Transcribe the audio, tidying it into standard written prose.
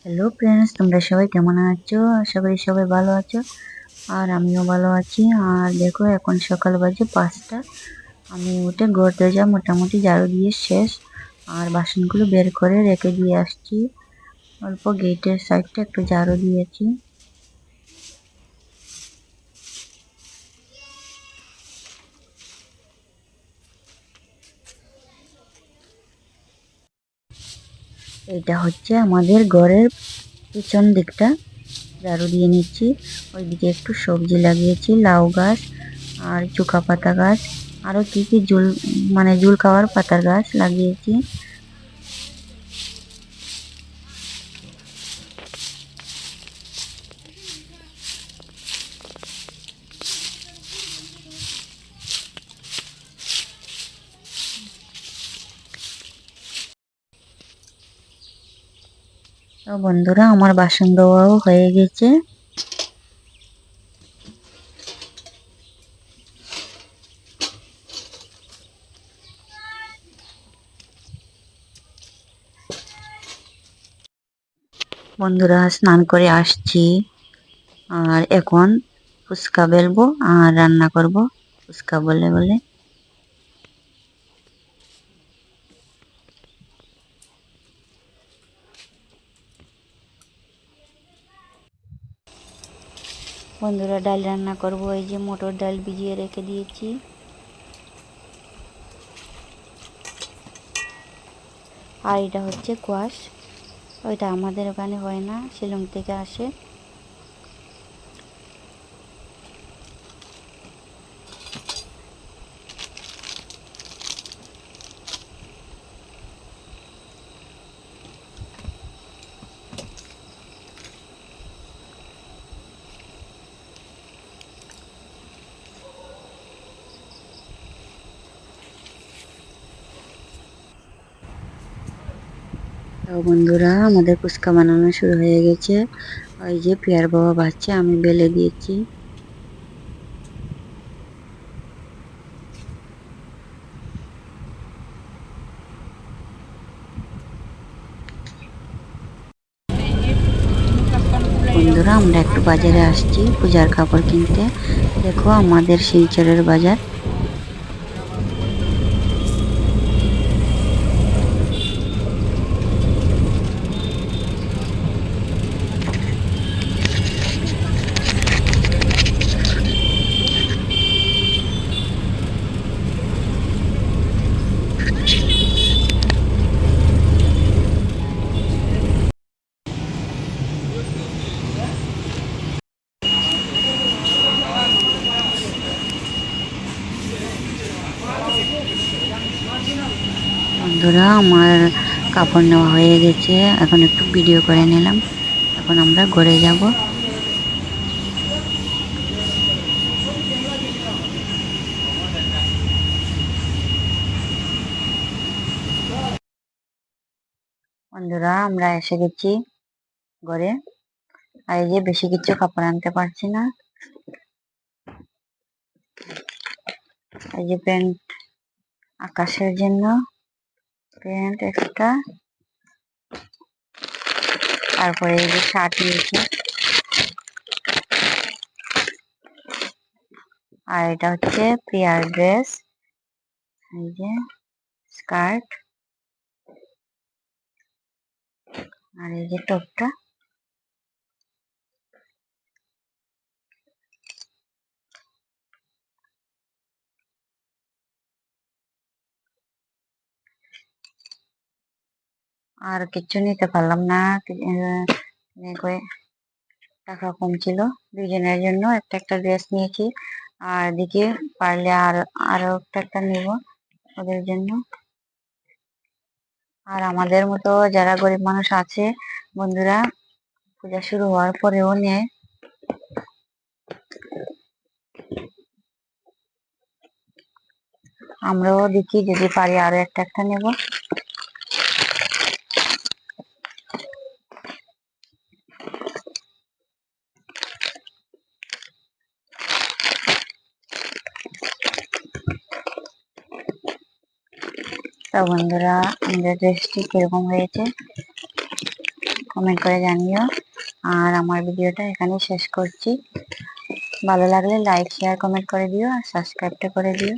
Hello friends, তোমরা সবাই কেমন আছো? আশা করি সবাই ভালো আছো। আর আমিও ভালো আছি। আর দেখো, এখন সকাল বাজে 5টা। আমি উঠে ঘর দরজা মোটামুটি ঝাড়ু দিয়ে শেষ। আর বাসনগুলো বের করে রেখে দিয়ে আসছি। অল্প গেটের সাইডটা একটু ঝাড়ু দিয়েছি। এটা হচ্ছে আমাদের ঘরের পিছন দিকটা ঝাড়ু দিয়ে নিচ্ছি। ওইদিকে একটু সবজি লাগিয়েছি, লাউ গাছ আর চুকা পাতা গাছ, আরো কি কি ঝুল খাওয়ার পাতার গাছ লাগিয়েছি। তো বন্ধুরা, আমার বাসন ধোয়াও হয়ে গেছে। বন্ধুরা, স্নান করে আসছি। আর এখন ফুচকা বেলবো আর রান্না করব ফুচকা বলে বলে। বন্ধুরা, ডাল রান্না করব। এই যে মটর ডাল ভিজিয়ে রেখে দিয়েছি। আর এটা হচ্ছে কোয়াশ। ওইটা আমাদের ওখানে হয় না, শিলং থেকে আসে। তো বন্ধুরা, আমাদের ফুচকা বানানো শুরু হয়ে গেছে। ওই যে পিয়ার বাবা বাচ্চা, আমি বেলে দিয়েছি। বন্ধুরা, আমরা একটু বাজারে আসছি পূজার কাপড় কিনতে। দেখো, আমাদের শিলচরের বাজার। বন্ধুরা, আমার কাপড় নেওয়া হয়ে গেছে। এখন একটু ভিডিও করে নিলাম। এখন আমরা ঘরে যাব। বন্ধুরা, আমরা এসে গেছি ঘরে। আর এই যে বেশি কিছু কাপড় আনতে পারছি না। এই যে প্যান্ট, আকাশের জন্য প্যান্ট একটা। তারপরে এই যে শার্ট নিয়েছি। আর এটা হচ্ছে প্রিয়ার ড্রেস। এই যে স্কার্ট। আর এই যে টপটা। আর কিছু নিতে পারলাম না। কয়ে টাকা কম ছিল। দুজনের জন্য একটা একটা ড্রেস নিয়েছি। আর দিকে পারলে আরো একটা একটা নিব ওদের জন্য। আর আমাদের মতো যারা গরিব মানুষ আছে, বন্ধুরা, পূজা শুরু হওয়ার পরেও নেয়। আমরাও দেখি যদি পারি আরো একটা একটা নেব। তা বন্ধুরা, আমাদের ড্রেসটি কিরকম হয়েছে কমেন্ট করে জানিও। আর আমার ভিডিওটা এখানে শেষ করছি। ভালো লাগলে লাইক শেয়ার কমেন্ট করে দিও আর সাবস্ক্রাইবটা করে দিও।